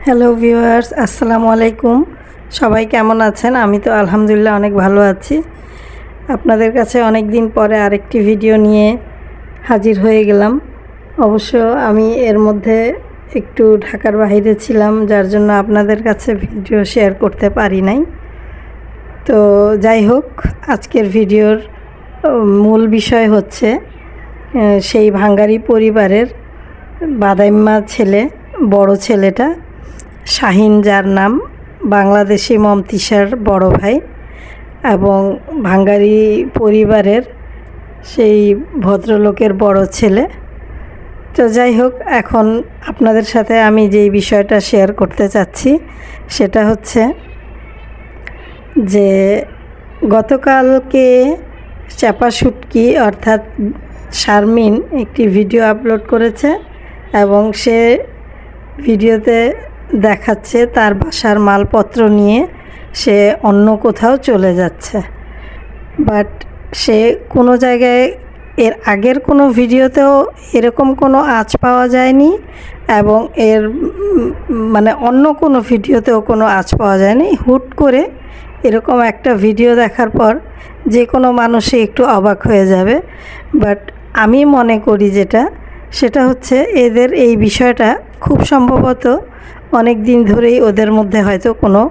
Hello viewers, আসসালামু আলাইকুম। সবাই কেমন আছেন? আমি তো আলহামদুলিল্লাহ অনেক ভালো আছি। আপনাদের কাছে অনেক দিন পরে আরেকটি ভিডিও নিয়ে হাজির হয়ে গেলাম। অবশ্য আমি এর মধ্যে একটু ঢাকার বাইরে ছিলাম, যার জন্য আপনাদের কাছে ভিডিও শেয়ার করতে পারি নাই। তো যাই হোক, আজকের ভিডিওর মূল বিষয় হচ্ছে সেই ভাঙ্গারি পরিবারের বাদাইম্মা ছেলে, বড় ছেলেটা শাহিন, যার নাম, বাংলাদেশি মমতিসার বড় ভাই এবং ভাঙ্গারি পরিবারের সেই ভদ্রলোকের বড় ছেলে। তো যাই হোক, এখন আপনাদের সাথে আমি যেই বিষয়টা শেয়ার করতে চাচ্ছি সেটা হচ্ছে যে গতকালকে চাপা শুটকি অর্থাৎ শারমিন একটি ভিডিও আপলোড করেছে এবং সে ভিডিওতে দেখাচ্ছে তার বাসার মালপত্র নিয়ে সে অন্য কোথাও চলে যাচ্ছে। বাট সে কোনো জায়গায় এর আগের কোনো ভিডিওতেও এরকম কোনো আঁচ পাওয়া যায়নি এবং এর মানে অন্য কোনো ভিডিওতেও কোনো আঁচ পাওয়া যায়নি। হুট করে এরকম একটা ভিডিও দেখার পর যে কোনো মানুষই একটু অবাক হয়ে যাবে। বাট আমি মনে করি সেটা হচ্ছে এদের এই বিষয়টা খুব সম্ভবত অনেক দিন ধরেই ওদের মধ্যে হয়তো কোনো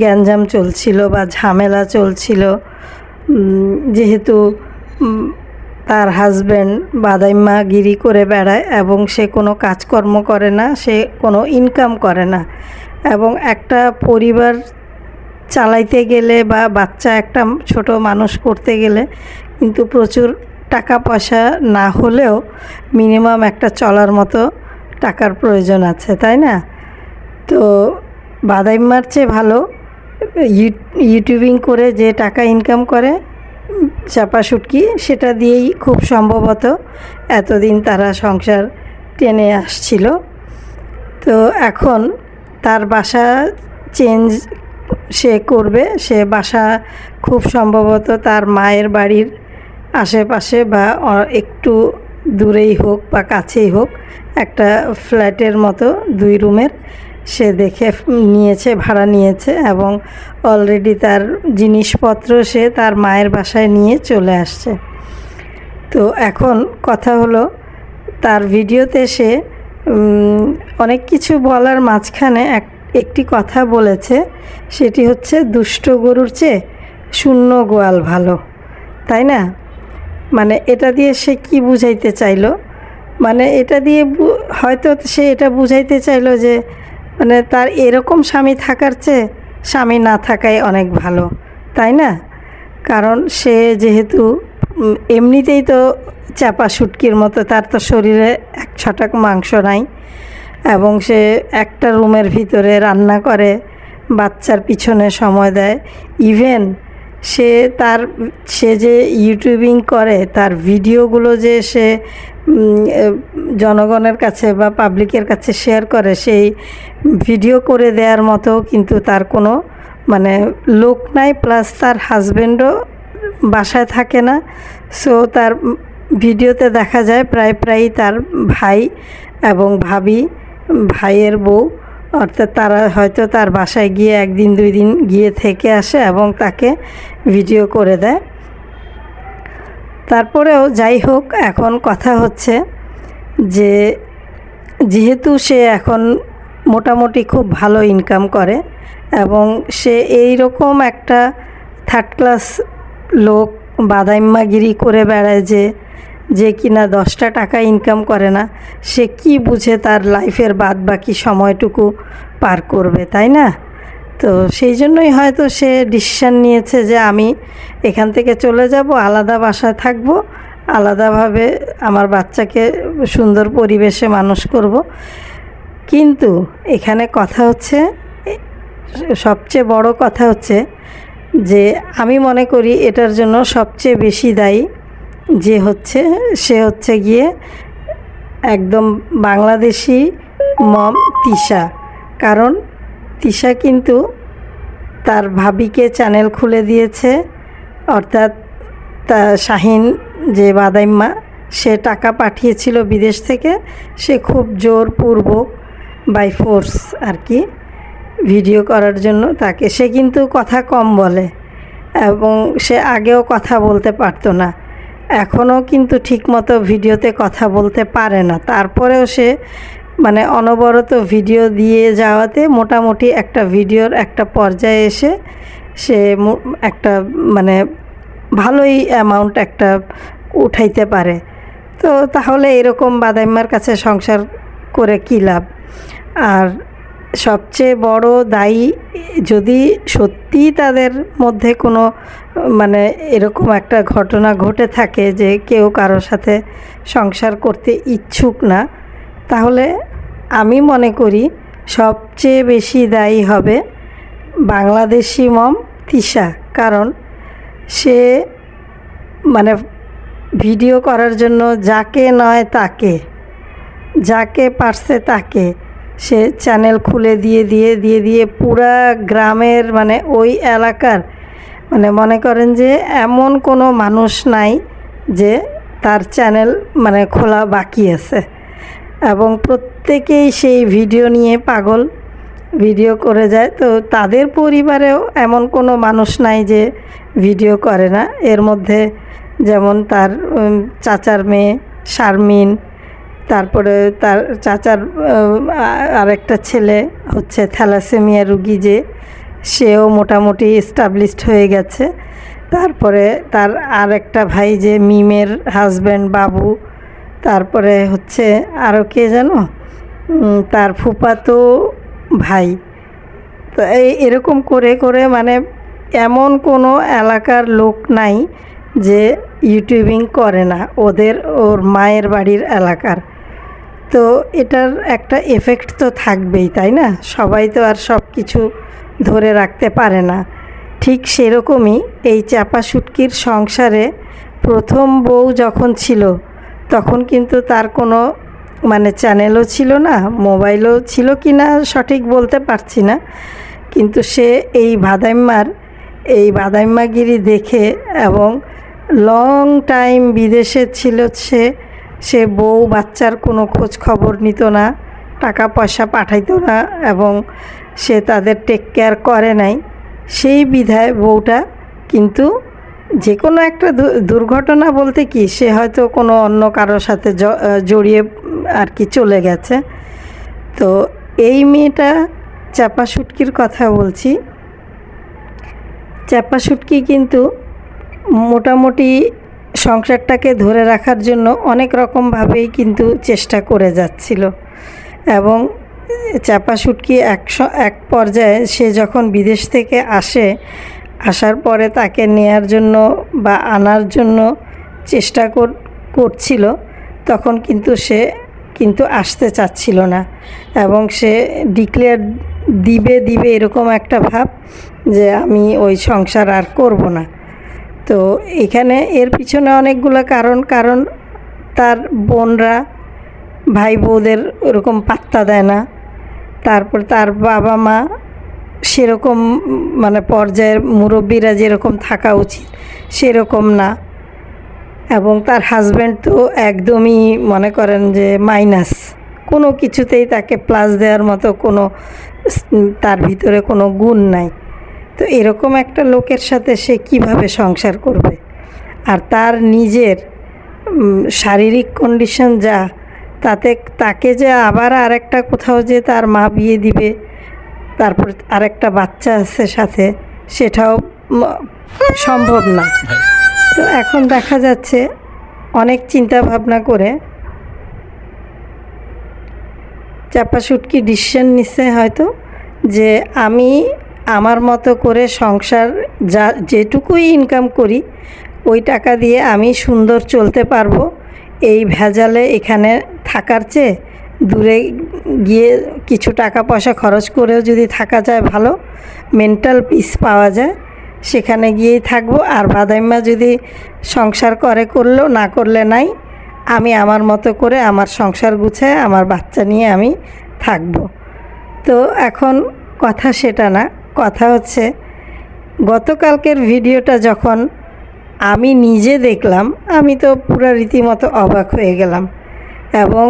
গ্যাঞ্জাম চলছিল বা ঝামেলা চলছিল, যেহেতু তার হাজব্যান্ড বাদাইম্মাগিরি করে বেড়ায় এবং সে কোনো কাজকর্ম করে না, সে কোনো ইনকাম করে না এবং একটা পরিবার চালাইতে গেলে বা বাচ্চা একটা ছোট মানুষ করতে গেলে কিন্তু প্রচুর টাকা পয়সা না হলেও মিনিমাম একটা চলার মতো টাকার প্রয়োজন আছে, তাই না? তো বাদাইম্মার চেয়ে ভালো ইউটিউবিং করে যে টাকা ইনকাম করে চাপা শুটকি, সেটা দিয়েই খুব সম্ভবত এতদিন তারা সংসার টেনে আসছিল। তো এখন তার বাসা চেঞ্জ সে করবে, সে বাসা খুব সম্ভবত তার মায়ের বাড়ির আশেপাশে বা একটু দূরেই হোক বা কাছেই হোক একটা ফ্ল্যাটের মতো 2 রুমের সে দেখে নিয়েছে, ভাড়া নিয়েছে এবং অলরেডি তার জিনিসপত্র সে তার মায়ের বাসায় নিয়ে চলে আসছে। তো এখন কথা হলো, তার ভিডিওতে সে অনেক কিছু বলার মাঝখানে একটি কথা বলেছে, সেটি হচ্ছে দুষ্ট গরুর চেয়ে শূন্য গোয়াল ভালো, তাই না? মানে এটা দিয়ে সে কি বুঝাইতে চাইলো? মানে এটা দিয়ে হয়তো সে এটা বুঝাইতে চাইলো যে মানে তার এরকম স্বামী থাকার চেয়ে স্বামী না থাকাই অনেক ভালো, তাই না? কারণ সে যেহেতু এমনিতেই তো চাপা শুটকির মতো, তার তো শরীরে 1 ছটাক মাংস নাই এবং সে একটা রুমের ভিতরে রান্না করে, বাচ্চার পিছনে সময় দেয়। ইভেন সে যে ইউটিউবিং করে, তার ভিডিওগুলো যে সে জনগণের কাছে বা পাবলিকের কাছে শেয়ার করে, সেই ভিডিও করে দেওয়ার মতো কিন্তু তার কোনো মানে লোক নাই, প্লাস তার হাজব্যান্ডও বাসায় থাকে না। সো তার ভিডিওতে দেখা যায় প্রায়ই তার ভাই এবং ভাবি, ভাইয়ের বউ, অর্থাৎ তারা হয়তো তার বাসায় গিয়ে 1 দিন 2 দিন গিয়ে থেকে আসে এবং তাকে ভিডিও করে দেয়। তারপরেও যাই হোক, এখন কথা হচ্ছে যে যেহেতু সে এখন মোটামুটি খুব ভালো ইনকাম করে এবং সে এই রকম একটা 3rd ক্লাস লোক বাদাইম্মাগিরি করে বেড়ায় যে কিনা 10টা টাকা ইনকাম করে না, সে কি বুঝে তার লাইফের বাদ বাকি সময়টুকু পার করবে, তাই না? তো সেই জন্যই হয়তো সে ডিসিশান নিয়েছে যে আমি এখান থেকে চলে যাব, আলাদা বাসায় থাকবো, আলাদাভাবে আমার বাচ্চাকে সুন্দর পরিবেশে মানুষ করব। কিন্তু এখানে কথা হচ্ছে, সবচেয়ে বড় কথা হচ্ছে যে আমি মনে করি এটার জন্য সবচেয়ে বেশি দায়ী সে হচ্ছে গিয়ে একদম বাংলাদেশি মম তিশা। কারণ তিশা কিন্তু তার ভাবিকে চ্যানেল খুলে দিয়েছে, অর্থাৎ শাহিন যে বাদাইম্মা, সে টাকা পাঠিয়েছিল বিদেশ থেকে, সে খুব জোরপূর্বক বাই ফোর্স আর কি ভিডিও করার জন্য তাকে। সে কিন্তু কথা কম বলে এবং সে আগেও কথা বলতে পারতো না, এখনও কিন্তু ঠিকমতো ভিডিওতে কথা বলতে পারে না। তারপরেও সে মানে অনবরত ভিডিও দিয়ে যাওয়াতে মোটামুটি একটা ভিডিওর একটা পর্যায়ে এসে সে একটা মানে ভালোই অ্যামাউন্ট একটা উঠাইতে পারে। তো তাহলে এরকম বাদাইম্মার কাছে সংসার করে কী লাভ? আর সবচেয়ে বড় দায়ী যদি সত্যি তাদের মধ্যে কোনো মানে এরকম একটা ঘটনা ঘটে থাকে যে কেউ কারোর সাথে সংসার করতে ইচ্ছুক না, তাহলে আমি মনে করি সবচেয়ে বেশি দায়ী হবে বাংলাদেশি মম তিশা। কারণ সে মানে ভিডিও করার জন্য যাকে নয় তাকে, যাকে পারছে তাকে সে চ্যানেল খুলে দিয়ে পুরা গ্রামের মানে ওই এলাকার মানে মনে করেন যে এমন কোনো মানুষ নাই যে তার চ্যানেল মানে খোলা বাকি আছে, এবং প্রত্যেকেই সেই ভিডিও নিয়ে পাগল, ভিডিও করে যায়। তো তাদের পরিবারেও এমন কোনো মানুষ নাই যে ভিডিও করে না। এর মধ্যে যেমন তার চাচার মেয়ে শারমিন, তারপরে তার চাচার আরেকটা ছেলে হচ্ছে থ্যালাসেমিয়া রুগী, যে সেও মোটামুটি এস্টাবলিশড হয়ে গেছে। তারপরে তার আরেকটা ভাই যে মিমের হাজব্যান্ড বাবু, তারপরে হচ্ছে আরও কে যেন তার ফুফাতো ভাই। তো এরকম করে করে মানে এমন কোনো এলাকার লোক নাই যে ইউটিউবিং করে না, ওর মায়ের বাড়ির এলাকার। তো এটার একটা এফেক্ট তো থাকবেই, তাই না? সবাই তো আর সব কিছু ধরে রাখতে পারে না। ঠিক সেরকমই এই চাপা শুটকির সংসারে প্রথম বউ যখন ছিল তখন কিন্তু তার কোনো মানে চ্যানেলও ছিল না, মোবাইলও ছিল কি না সঠিক বলতে পারছি না, কিন্তু সে এই বাদাইম্মাগিরি দেখে এবং লং টাইম বিদেশে ছিল সে বউ বাচ্চার কোনো খোঁজ খবর নিত না, টাকা পয়সা পাঠাইতো না, এবং সে তাদের টেক কেয়ার করে নাই। সেই বিধায় বউটা কিন্তু যে কোনো একটা দুর্ঘটনা বলতে কি, সে হয়তো কোনো অন্য কারোর সাথে জড়িয়ে আর কি চলে গেছে। তো এই মেয়েটা চাপা শুটকির কথা বলছি, চাপা শুটকি কিন্তু মোটামুটি সংসারটাকে ধরে রাখার জন্য অনেক রকমভাবেই কিন্তু চেষ্টা করে যাচ্ছিল। এবং চাপা শুটকি এক পর্যায়ে সে যখন বিদেশ থেকে আসার পরে তাকে নেয়ার জন্য বা আনার জন্য চেষ্টা করছিল, তখন কিন্তু সে আসতে চাচ্ছিল না, এবং সে ডিক্লেয়ার দিবে এরকম একটা ভাব যে আমি ওই সংসার আর করব না। তো এখানে এর পিছনে অনেকগুলো কারণ তার বোনরা ভাই বউদের ওরকম পাত্তা দেয় না, তারপর তার বাবা মা সেরকম মানে পর্যায়ের মুরব্বীরা যেরকম থাকা উচিত সেরকম না, এবং তার হাজব্যান্ড তো একদমই মনে করেন যে মাইনাস, কোনো কিছুতেই তাকে প্লাস দেওয়ার মতো কোনো তার ভিতরে কোনো গুণ নাই। তো এরকম একটা লোকের সাথে সে কিভাবে সংসার করবে? আর তার নিজের শারীরিক কন্ডিশন যা, তাকে যে আবার আরেকটা কোথাও যে তার মা বিয়ে দিবে, তারপর আরেকটা বাচ্চা আছে সাথে, সেটাও সম্ভব না। তো এখন দেখা যাচ্ছে অনেক চিন্তা ভাবনা করে চাপা শুটকি ডিসিশন নিচ্ছে হয়তো যে আমি আমার মতো করে সংসার যেটুকুই ইনকাম করি ওই টাকা দিয়ে আমি সুন্দর চলতে পারবো। এই ভেজালে এখানে থাকার চেয়ে দূরে গিয়ে কিছু টাকা পয়সা খরচ করেও যদি থাকা যায়, ভালো মেন্টাল পিস পাওয়া যায়, সেখানে গিয়েই থাকবো। আর বাদাইম্মা যদি সংসার করলো, না করলে নাই, আমি আমার মতো করে আমার সংসার গুছায় আমার বাচ্চা নিয়ে আমি থাকবো। তো এখন কথা সেটা না, কথা হচ্ছে গতকালকের ভিডিওটা যখন আমি নিজে দেখলাম, আমি তো পুরো রীতিমতো অবাক হয়ে গেলাম। এবং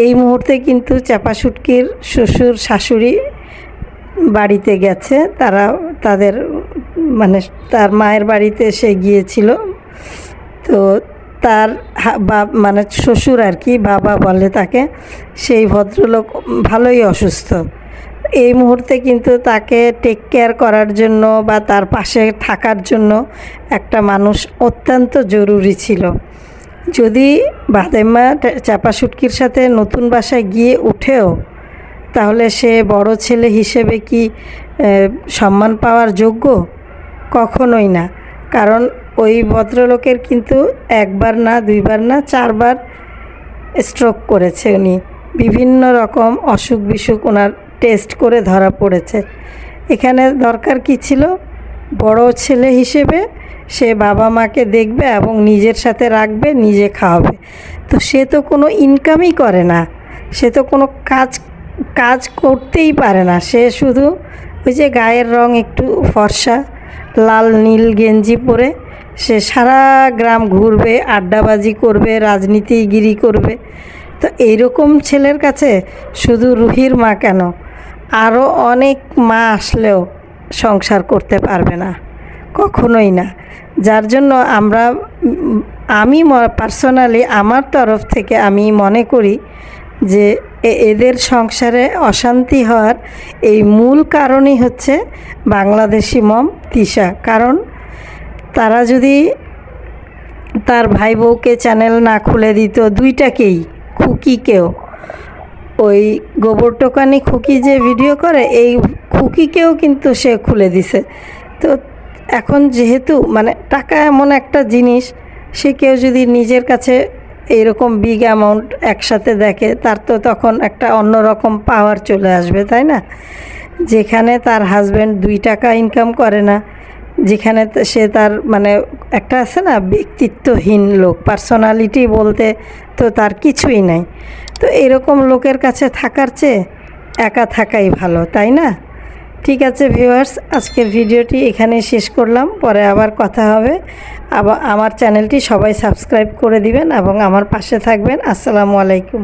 এই মুহূর্তে কিন্তু চাপা শুটকির শ্বশুর শাশুড়ি বাড়িতে গেছে, তারা তাদের মানে তার মায়ের বাড়িতে সে গিয়েছিল। তো তার মানে শ্বশুর আর কি, বাবা বলে তাকে, সেই ভদ্রলোক ভালোই অসুস্থ। এই মুহূর্তে কিন্তু তাকে টেক কেয়ার করার জন্য বা তার পাশে থাকার জন্য একটা মানুষ অত্যন্ত জরুরি ছিল। যদি বাদেমা চাপা শুটকির সাথে নতুন বাসায় গিয়ে উঠেও, তাহলে সে বড় ছেলে হিসেবে কি সম্মান পাওয়ার যোগ্য? কখনোই না। কারণ ওই ভদ্রলোকের কিন্তু একবার না, দুইবার না, 4 বার স্ট্রোক করেছে উনি। বিভিন্ন রকম অসুখ বিসুখ ওনার টেস্ট করে ধরা পড়েছে। এখানে দরকার কি ছিল? বড় ছেলে হিসেবে সে বাবা মাকে দেখবে এবং নিজের সাথে রাখবে, নিজে খাওয়াবে। তো সে তো কোনো ইনকামই করে না, সে তো কোনো কাজ করতেই পারে না। সে শুধু ওই যে গায়ের রং একটু ফর্সা, লাল নীল গেঞ্জি পরে সে সারা গ্রাম ঘুরবে, আড্ডাবাজি করবে, রাজনীতিগিরি করবে। তো এইরকম ছেলের কাছে শুধু রুহির মা কেন, আরও অনেক মা আসলেও সংসার করতে পারবে না, কখনোই না। যার জন্য আমি পার্সোনালি আমার তরফ থেকে আমি মনে করি যে এদের সংসারে অশান্তি হওয়ার এই মূল কারণই হচ্ছে বাংলাদেশি মম তিশা। কারণ তারা যদি তার ভাই বউকে চ্যানেল না খুলে দিত, দুইটাকেই, খুকিকেও, ওই গোবর টোকানি খুকি যে ভিডিও করে, এই খুকিকেও কিন্তু সে খুলে দিছে। তো এখন যেহেতু মানে টাকা এমন একটা জিনিস, সে কেউ যদি নিজের কাছে এইরকম বিগ অ্যামাউন্ট একসাথে দেখে, তার তো তখন একটা অন্যরকম পাওয়ার চলে আসবে, তাই না? যেখানে তার হাজব্যান্ড 2 টাকা ইনকাম করে না, যেখানে সে তার মানে একটা আছে না ব্যক্তিত্বহীন লোক, পার্সোনালিটি বলতে তো তার কিছুই নাই। তো এরকম লোকের কাছে থাকার চেয়ে একা থাকাই ভালো, তাই না? ঠিক আছে ভিউয়ার্স, আজকের ভিডিওটি এখানেই শেষ করলাম। পরে আবার কথা হবে। আবার আমার চ্যানেলটি সবাই সাবস্ক্রাইব করে দিবেন এবং আমার পাশে থাকবেন। আসসালামু আলাইকুম।